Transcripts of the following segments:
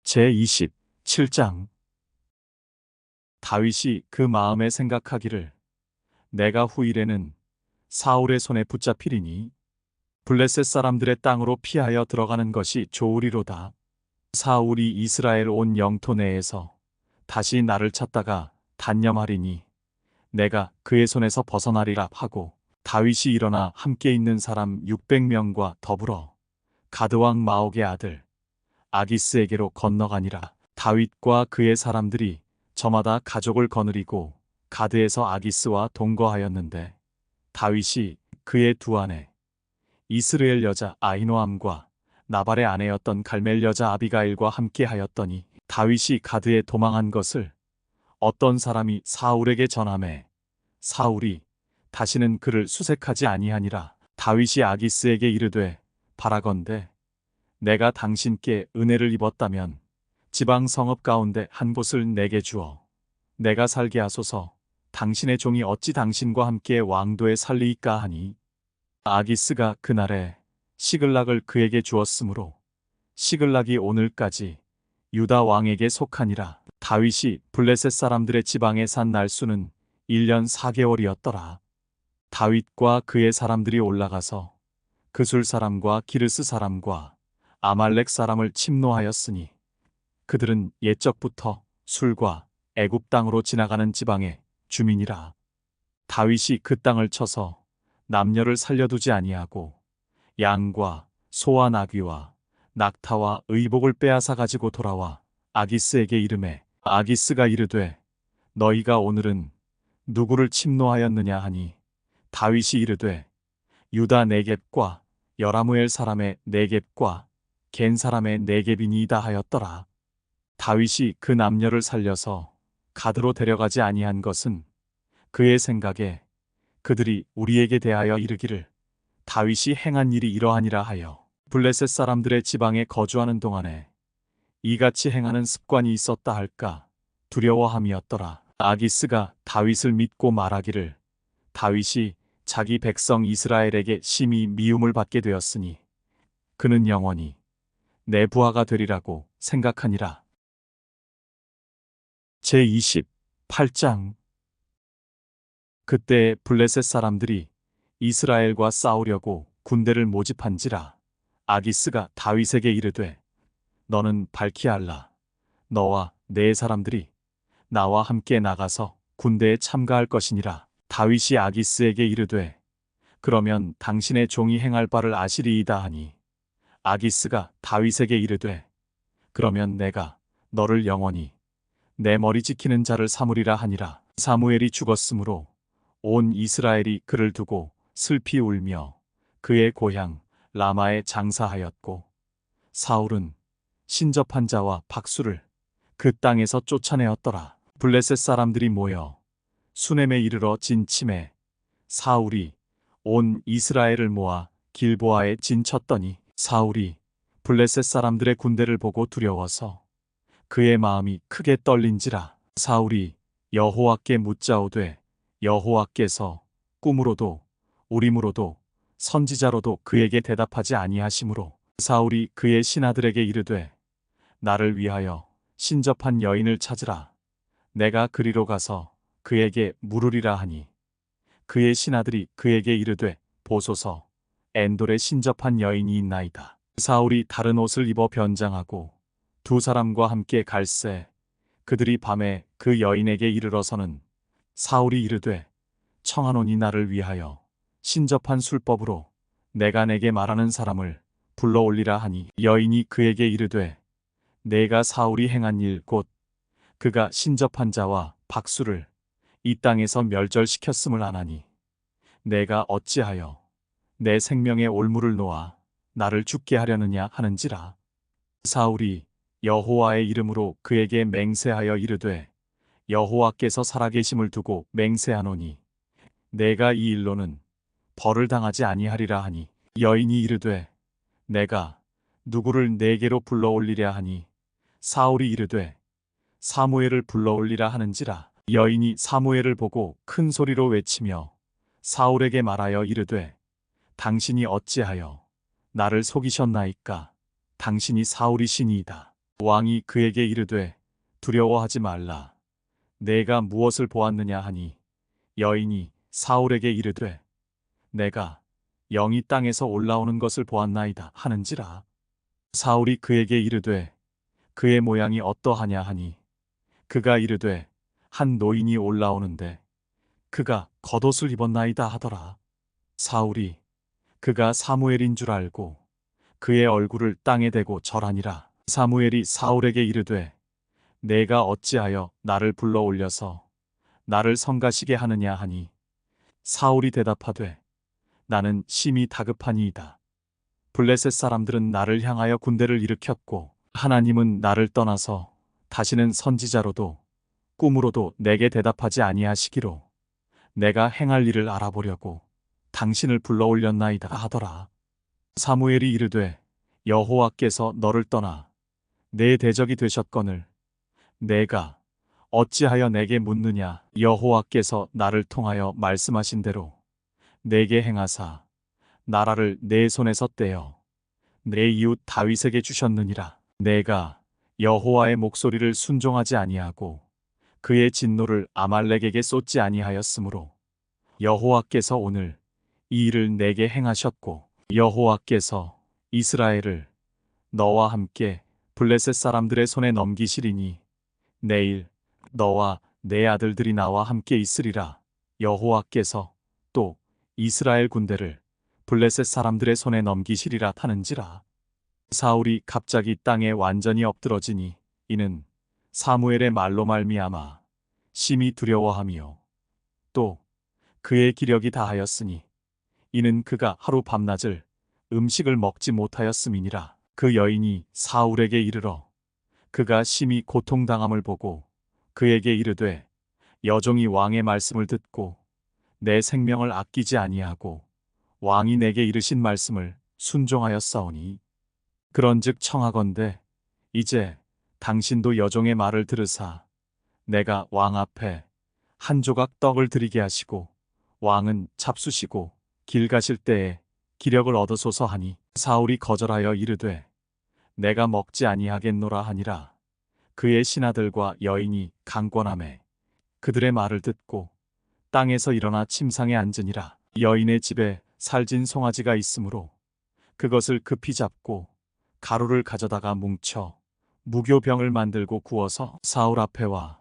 제27장. 다윗이 그 마음에 생각하기를 내가 후일에는 사울의 손에 붙잡히리니 블레셋 사람들의 땅으로 피하여 들어가는 것이 좋으리로다. 사울이 이스라엘 온 영토 내에서 다시 나를 찾다가 단념하리니 내가 그의 손에서 벗어나리라 하고, 다윗이 일어나 함께 있는 사람 600명과 더불어 가드왕 마옥의 아들 아기스에게로 건너가니라. 다윗과 그의 사람들이 저마다 가족을 거느리고 가드에서 아기스와 동거하였는데, 다윗이 그의 두 아내 이스라엘 여자 아히노암과 나발의 아내였던 갈멜 여자 아비가일과 함께 하였더니, 다윗이 가드에 도망한 것을 어떤 사람이 사울에게 전하매 사울이 다시는 그를 수색하지 아니하니라. 다윗이 아기스에게 이르되, 바라건대 내가 당신께 은혜를 입었다면 지방 성읍 가운데 한 곳을 내게 주어 내가 살게 하소서. 당신의 종이 어찌 당신과 함께 왕도에 살리이까 하니, 아기스가 그날에 시글락을 그에게 주었으므로 시글락이 오늘까지 유다 왕에게 속하니라. 다윗이 블레셋 사람들의 지방에 산 날수는 1년 4개월이었더라. 다윗과 그의 사람들이 올라가서 그술 사람과 기르스 사람과 아말렉 사람을 침노하였으니, 그들은 옛적부터 술과 애굽 땅으로 지나가는 지방의 주민이라. 다윗이 그 땅을 쳐서 남녀를 살려두지 아니하고 양과 소와 나귀와 낙타와 의복을 빼앗아 가지고 돌아와 아기스에게 이르매, 아기스가 이르되 너희가 오늘은 누구를 침노하였느냐 하니, 다윗이 이르되 유다 네겝과 여라무엘 사람의 네겝과 겐 사람의 네겝이니이다 하였더라. 다윗이 그 남녀를 살려서 가드로 데려가지 아니한 것은 그의 생각에 그들이 우리에게 대하여 이르기를 다윗이 행한 일이 이러하니라 하여 블레셋 사람들의 지방에 거주하는 동안에 이같이 행하는 습관이 있었다 할까 두려워함이었더라. 아기스가 다윗을 믿고 말하기를 다윗이 자기 백성 이스라엘에게 심히 미움을 받게 되었으니 그는 영원히 내 부하가 되리라고 생각하니라. 제28장. 그때 블레셋 사람들이 이스라엘과 싸우려고 군대를 모집한지라. 아기스가 다윗에게 이르되 너는 밝히 알라. 너와 네 사람들이 나와 함께 나가서 군대에 참가할 것이니라. 다윗이 아기스에게 이르되 그러면 당신의 종이 행할 바를 아시리이다 하니, 아기스가 다윗에게 이르되 그러면 내가 너를 영원히 내 머리 지키는 자를 삼으리라 하니라. 사무엘이 죽었으므로 온 이스라엘이 그를 두고 슬피 울며 그의 고향 라마에 장사하였고, 사울은 신접한 자와 박수를 그 땅에서 쫓아내었더라. 블레셋 사람들이 모여 수넴에 이르러 진침해 사울이 온 이스라엘을 모아 길보아에 진쳤더니, 사울이 블레셋 사람들의 군대를 보고 두려워서 그의 마음이 크게 떨린지라. 사울이 여호와께 묻자오되 여호와께서 꿈으로도 우림으로도 선지자로도 그에게 대답하지 아니하시므로, 사울이 그의 신하들에게 이르되 나를 위하여 신접한 여인을 찾으라. 내가 그리로 가서 그에게 물으리라 하니, 그의 신하들이 그에게 이르되 보소서, 엔돌에 신접한 여인이 있나이다. 사울이 다른 옷을 입어 변장하고 두 사람과 함께 갈새 그들이 밤에 그 여인에게 이르러서는, 사울이 이르되 청하노니 나를 위하여 신접한 술법으로 내가 내게 말하는 사람을 불러올리라 하니, 여인이 그에게 이르되 내가 사울이 행한 일 곧 그가 신접한 자와 박수를 이 땅에서 멸절시켰음을 아나니 내가 어찌하여 내 생명의 올무를 놓아 나를 죽게 하려느냐 하는지라. 사울이 여호와의 이름으로 그에게 맹세하여 이르되 여호와께서 살아계심을 두고 맹세하노니 내가 이 일로는 벌을 당하지 아니하리라 하니, 여인이 이르되 내가 누구를 내게로 불러올리랴 하니, 사울이 이르되 사무엘을 불러올리라 하는지라. 여인이 사무엘을 보고 큰 소리로 외치며 사울에게 말하여 이르되 당신이 어찌하여 나를 속이셨나이까? 당신이 사울이시니이다. 왕이 그에게 이르되 두려워하지 말라. 내가 무엇을 보았느냐 하니 여인이 사울에게 이르되 내가 영이 땅에서 올라오는 것을 보았나이다 하는지라. 사울이 그에게 이르되 그의 모양이 어떠하냐 하니 그가 이르되 한 노인이 올라오는데 그가 겉옷을 입었나이다 하더라. 사울이 그가 사무엘인 줄 알고 그의 얼굴을 땅에 대고 절하니라. 사무엘이 사울에게 이르되 내가 어찌하여 나를 불러 올려서 나를 성가시게 하느냐 하니 사울이 대답하되 나는 심히 다급하니이다. 블레셋 사람들은 나를 향하여 군대를 일으켰고 하나님은 나를 떠나서 다시는 선지자로도 꿈으로도 내게 대답하지 아니하시기로 내가 행할 일을 알아보려고 당신을 불러 올렸나이다 하더라. 사무엘이 이르되 여호와께서 너를 떠나 내 대적이 되셨거늘 내가 어찌하여 내게 묻느냐. 여호와께서 나를 통하여 말씀하신 대로 내게 행하사 나라를 내 손에서 떼어 내 이웃 다윗에게 주셨느니라. 내가 여호와의 목소리를 순종하지 아니하고 그의 진노를 아말렉에게 쏟지 아니하였으므로 여호와께서 오늘 이 일을 내게 행하셨고 여호와께서 이스라엘을 너와 함께 블레셋 사람들의 손에 넘기시리니 내일 너와 내 아들들이 나와 함께 있으리라. 여호와께서 또 이스라엘 군대를 블레셋 사람들의 손에 넘기시리라 하는지라. 사울이 갑자기 땅에 완전히 엎드러지니 이는 사무엘의 말로 말미암아 심히 두려워하며 또 그의 기력이 다하였으니 이는 그가 하루 밤낮을 음식을 먹지 못하였음이니라. 그 여인이 사울에게 이르러 그가 심히 고통당함을 보고 그에게 이르되 여종이 왕의 말씀을 듣고 내 생명을 아끼지 아니하고 왕이 내게 이르신 말씀을 순종하였사오니 그런즉 청하건대 이제 당신도 여종의 말을 들으사 내가 왕 앞에 한 조각 떡을 드리게 하시고 왕은 잡수시고 길 가실 때에 기력을 얻으소서 하니 사울이 거절하여 이르되 내가 먹지 아니하겠노라 하니라. 그의 신하들과 여인이 강권하매 그들의 말을 듣고 땅에서 일어나 침상에 앉으니라. 여인의 집에 살진 송아지가 있으므로 그것을 급히 잡고 가루를 가져다가 뭉쳐 무교병을 만들고 구워서 사울 앞에와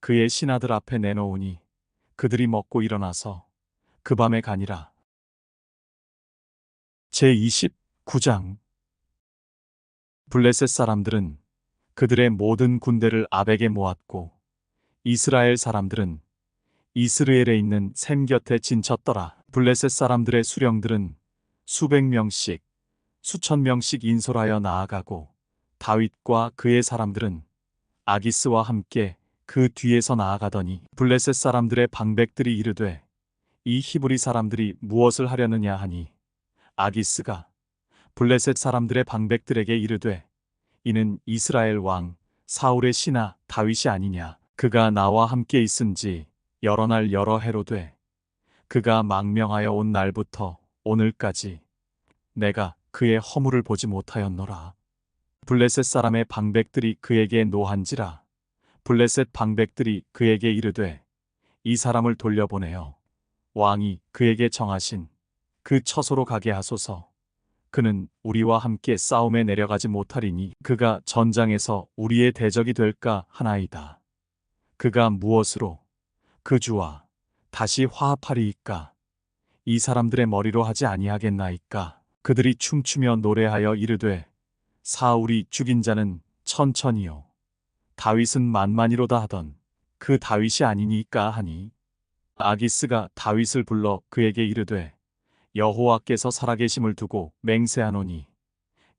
그의 신하들 앞에 내놓으니 그들이 먹고 일어나서 그 밤에 가니라. 제29장 블레셋 사람들은 그들의 모든 군대를 아벡에 모았고 이스라엘 사람들은 이스르엘에 있는 샘 곁에 진쳤더라. 블레셋 사람들의 수령들은 수백 명씩 수천 명씩 인솔하여 나아가고 다윗과 그의 사람들은 아기스와 함께 그 뒤에서 나아가더니 블레셋 사람들의 방백들이 이르되 이 히브리 사람들이 무엇을 하려느냐 하니 아기스가 블레셋 사람들의 방백들에게 이르되 이는 이스라엘 왕 사울의 신하 다윗이 아니냐. 그가 나와 함께 있은지 여러 날 여러 해로 돼 그가 망명하여 온 날부터 오늘까지 내가 그의 허물을 보지 못하였노라. 블레셋 사람의 방백들이 그에게 노한지라. 블레셋 방백들이 그에게 이르되 이 사람을 돌려보내어 왕이 그에게 정하신 그 처소로 가게 하소서. 그는 우리와 함께 싸움에 내려가지 못하리니 그가 전장에서 우리의 대적이 될까 하나이다. 그가 무엇으로 그 주와 다시 화합하리이까? 이 사람들의 머리로 하지 아니하겠나이까? 그들이 춤추며 노래하여 이르되 사울이 죽인 자는 천천히요 다윗은 만만이로다 하던 그 다윗이 아니니까 하니 아기스가 다윗을 불러 그에게 이르되 여호와께서 살아계심을 두고 맹세하노니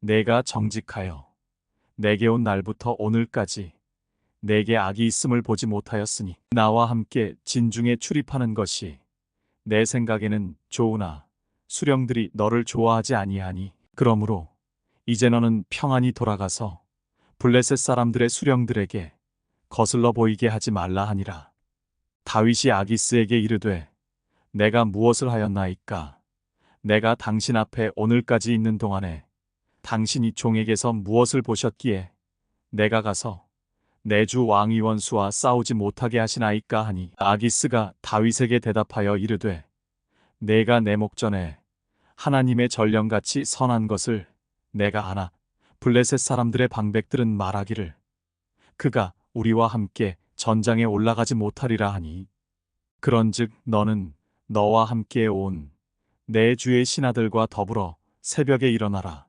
내가 정직하여 내게 온 날부터 오늘까지 내게 악이 있음을 보지 못하였으니 나와 함께 진중에 출입하는 것이 내 생각에는 좋으나 수령들이 너를 좋아하지 아니하니 그러므로 이제 너는 평안히 돌아가서 블레셋 사람들의 수령들에게 거슬러 보이게 하지 말라 하니라. 다윗이 아기스에게 이르되 내가 무엇을 하였나이까? 내가 당신 앞에 오늘까지 있는 동안에 당신이 종에게서 무엇을 보셨기에 내가 가서 내 주 왕이 원수와 싸우지 못하게 하시나이까 하니 아기스가 다윗에게 대답하여 이르되 내가 내 목전에 하나님의 전령같이 선한 것을 내가 아나 블레셋 사람들의 방백들은 말하기를 그가 우리와 함께 전장에 올라가지 못하리라 하니 그런즉 너는 너와 함께 온 내 주의 신하들과 더불어 새벽에 일어나라.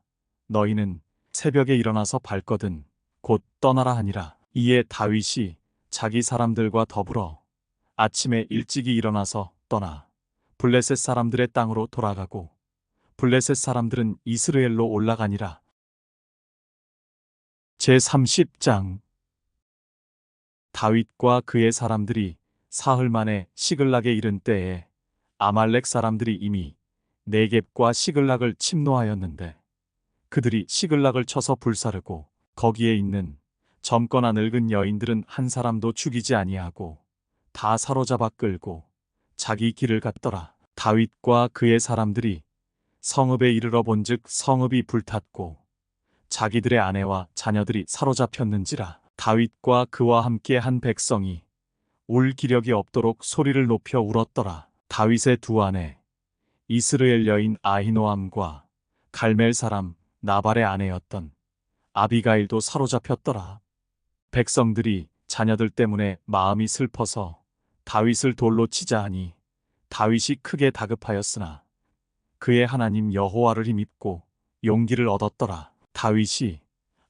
너희는 새벽에 일어나서 발거든 곧 떠나라 하니라. 이에 다윗이 자기 사람들과 더불어 아침에 일찍이 일어나서 떠나 블레셋 사람들의 땅으로 돌아가고 블레셋 사람들은 이스라엘로 올라가니라. 제30장 다윗과 그의 사람들이 사흘 만에 시글락에 이른 때에 아말렉 사람들이 이미 네겝과 시글락을 침노하였는데 그들이 시글락을 쳐서 불사르고 거기에 있는 젊거나 늙은 여인들은 한 사람도 죽이지 아니하고 다 사로잡아 끌고 자기 길을 갔더라. 다윗과 그의 사람들이 성읍에 이르러 본즉 성읍이 불탔고 자기들의 아내와 자녀들이 사로잡혔는지라. 다윗과 그와 함께 한 백성이 울 기력이 없도록 소리를 높여 울었더라. 다윗의 두 아내 이스라엘 여인 아히노암과 갈멜 사람 나발의 아내였던 아비가일도 사로잡혔더라. 백성들이 자녀들 때문에 마음이 슬퍼서 다윗을 돌로 치자 하니 다윗이 크게 다급하였으나 그의 하나님 여호와를 힘입고 용기를 얻었더라. 다윗이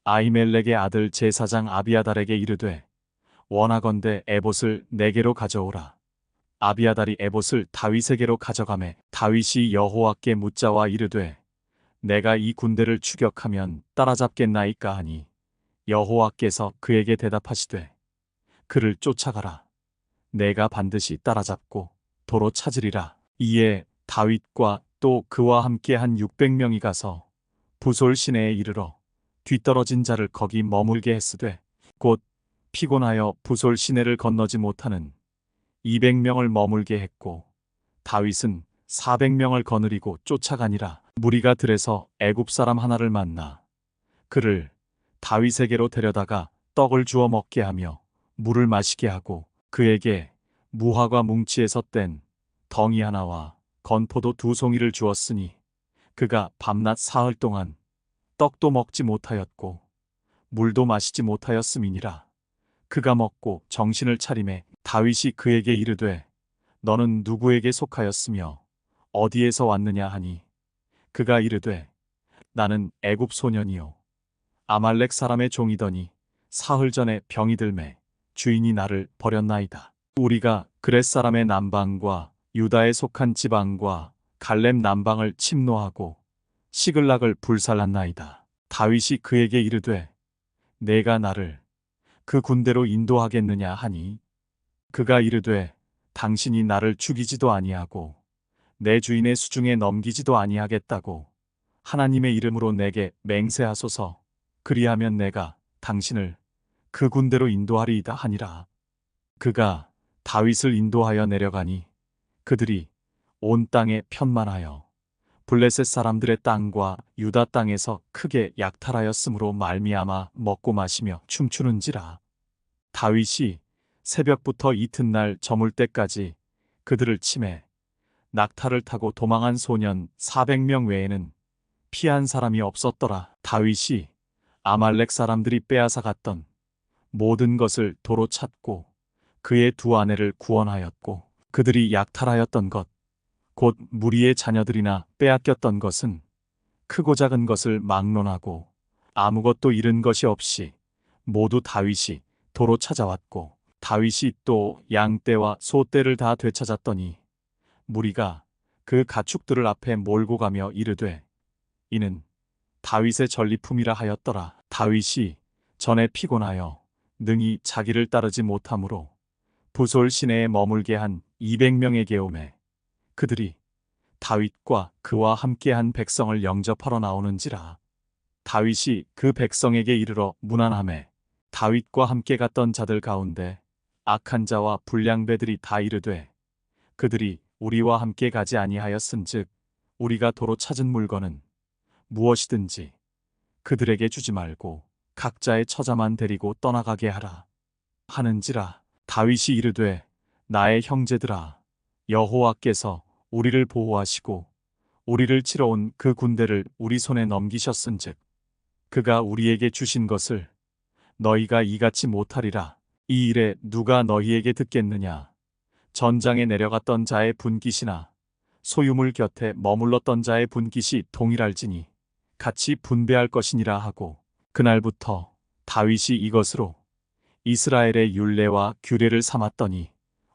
아히멜렉의 아들 제사장 아비아달에게 이르되 원하건대 에봇을 내게로 가져오라. 아비아달이 에봇을 다윗에게로 가져가매 다윗이 여호와께 묻자와 이르되 내가 이 군대를 추격하면 따라잡겠나이까 하니 여호와께서 그에게 대답하시되 그를 쫓아가라. 내가 반드시 따라잡고 도로 찾으리라. 이에 다윗과 또 그와 함께 한 600명이 가서 부솔 시내에 이르러 뒤떨어진 자를 거기 머물게 했으되 곧 피곤하여 부솔 시내를 건너지 못하는 200명을 머물게 했고 다윗은 400명을 거느리고 쫓아가니라. 무리가 들에서 애굽 사람 하나를 만나 그를 다윗에게로 데려다가 떡을 주어 먹게 하며 물을 마시게 하고 그에게 무화과 뭉치에서 뗀 덩이 하나와 건포도 2송이를 주었으니 그가 밤낮 사흘 동안 떡도 먹지 못하였고 물도 마시지 못하였음이니라. 그가 먹고 정신을 차리매 다윗이 그에게 이르되 너는 누구에게 속하였으며 어디에서 왔느냐 하니 그가 이르되 나는 애굽 소년이요 아말렉 사람의 종이더니 사흘 전에 병이 들매 주인이 나를 버렸나이다. 우리가 그렛 사람의 남방과 유다에 속한 지방과 갈렙 남방을 침노하고 시글락을 불살랐나이다. 다윗이 그에게 이르되 내가 나를 그 군대로 인도하겠느냐 하니 그가 이르되 당신이 나를 죽이지도 아니하고 내 주인의 수중에 넘기지도 아니하겠다고 하나님의 이름으로 내게 맹세하소서. 그리하면 내가 당신을 그 군대로 인도하리이다 하니라. 그가 다윗을 인도하여 내려가니 그들이 온 땅에 편만하여 블레셋 사람들의 땅과 유다 땅에서 크게 약탈하였으므로 말미암아 먹고 마시며 춤추는지라. 다윗이 새벽부터 이튿날 저물 때까지 그들을 치매 낙타를 타고 도망한 소년 400명 외에는 피한 사람이 없었더라. 다윗이 아말렉 사람들이 빼앗아 갔던 모든 것을 도로 찾고 그의 두 아내를 구원하였고 그들이 약탈하였던 것 곧 무리의 자녀들이나 빼앗겼던 것은 크고 작은 것을 막론하고 아무것도 잃은 것이 없이 모두 다윗이 도로 찾아왔고 다윗이 또 양떼와 소떼를 다 되찾았더니 무리가 그 가축들을 앞에 몰고 가며 이르되 이는 다윗의 전리품이라 하였더라. 다윗이 전에 피곤하여 능히 자기를 따르지 못하므로 부솔 시내에 머물게 한 200명에게 오매 그들이 다윗과 그와 함께한 백성을 영접하러 나오는지라. 다윗이 그 백성에게 이르러 문안하매 다윗과 함께 갔던 자들 가운데 악한 자와 불량배들이 다 이르되 그들이 우리와 함께 가지 아니하였은즉 우리가 도로 찾은 물건은 무엇이든지 그들에게 주지 말고 각자의 처자만 데리고 떠나가게 하라 하는지라. 다윗이 이르되 나의 형제들아, 여호와께서 우리를 보호하시고 우리를 치러 온 그 군대를 우리 손에 넘기셨은즉 그가 우리에게 주신 것을 너희가 이같이 못하리라. 이 일에 누가 너희에게 듣겠느냐? 전장에 내려갔던 자의 분깃이나 소유물 곁에 머물렀던 자의 분깃이 동일할지니 같이 분배할 것이니라 하고, 그날부터 다윗이 이것으로 이스라엘의 율례와 규례를 삼았더니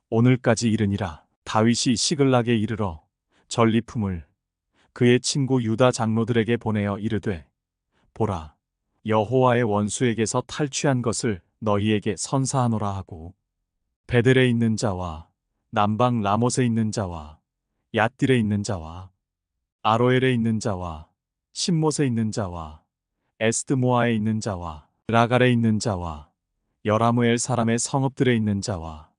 오늘까지 이르니라. 다윗이 시글락에 이르러 전리품을 그의 친구 유다 장로들에게 보내어 이르되 보라, 여호와의 원수에게서 탈취한 것을 너희에게 선사하노라 하고, 베델에 있는 자와 남방 라못에 있는 자와 얏딜에 있는 자와 아로엘에 있는 자와 신못에 있는 자와 에스드모아에 있는 자와 라갈에 있는 자와 여라무엘 사람의 성읍들에 있는 자와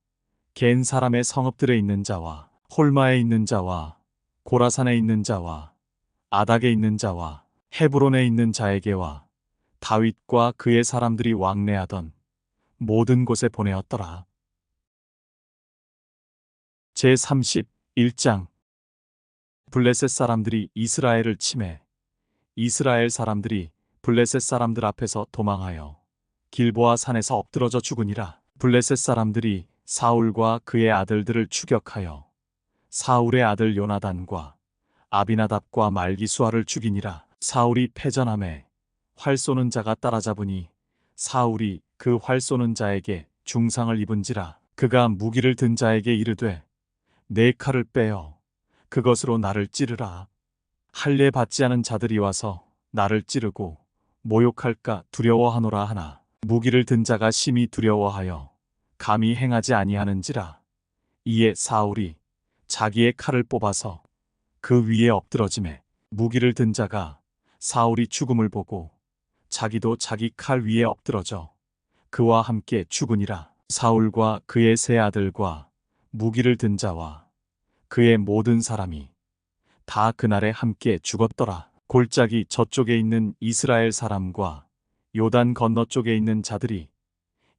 겐 사람의 성읍들에 있는 자와 홀마에 있는 자와 고라산에 있는 자와 아닥에 있는 자와 헤브론에 있는 자에게와 다윗과 그의 사람들이 왕래하던 모든 곳에 보내었더라. 제31장. 블레셋 사람들이 이스라엘을 치매 이스라엘 사람들이 블레셋 사람들 앞에서 도망하여 길보아 산에서 엎드러져 죽으니라. 블레셋 사람들이 사울과 그의 아들들을 추격하여 사울의 아들 요나단과 아비나답과 말기수아를 죽이니라. 사울이 패전함에 활 쏘는 자가 따라잡으니 사울이 그 활 쏘는 자에게 중상을 입은지라. 그가 무기를 든 자에게 이르되 내 칼을 빼어 그것으로 나를 찌르라. 할례 받지 않은 자들이 와서 나를 찌르고 모욕할까 두려워하노라 하나, 무기를 든 자가 심히 두려워하여 감히 행하지 아니하는지라. 이에 사울이 자기의 칼을 뽑아서 그 위에 엎드러지매 무기를 든 자가 사울이 죽음을 보고 자기도 자기 칼 위에 엎드러져 그와 함께 죽으니라. 사울과 그의 세 아들과 무기를 든 자와 그의 모든 사람이 다 그날에 함께 죽었더라. 골짜기 저쪽에 있는 이스라엘 사람과 요단 건너 쪽에 있는 자들이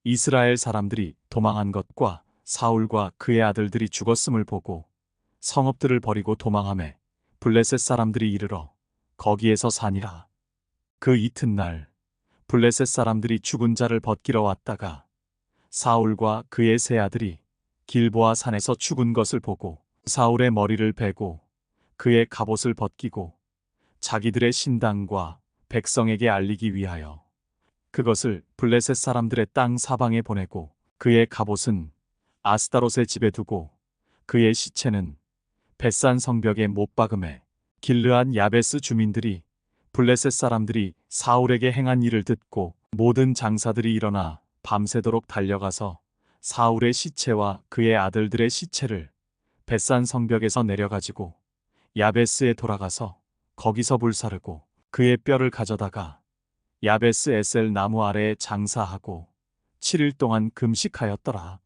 이스라엘 사람들이 도망한 것과 사울과 그의 아들들이 죽었음을 보고 성읍들을 버리고 도망하매 블레셋 사람들이 이르러 거기에서 사니라. 그 이튿날 블레셋 사람들이 죽은 자를 벗기러 왔다가 사울과 그의 세 아들이 길보아 산에서 죽은 것을 보고 사울의 머리를 베고 그의 갑옷을 벗기고 자기들의 신당과 백성에게 알리기 위하여 그것을 블레셋 사람들의 땅 사방에 보내고 그의 갑옷은 아스타롯의 집에 두고 그의 시체는 벳산 성벽에 못 박음에 길르앗 야베스 주민들이 블레셋 사람들이 사울에게 행한 일을 듣고 모든 장사들이 일어나 밤새도록 달려가서 사울의 시체와 그의 아들들의 시체를 벳산 성벽에서 내려가지고 야베스에 돌아가서 거기서 불사르고 그의 뼈를 가져다가 야베스 에셀 나무 아래에 장사하고 7일 동안 금식하였더라.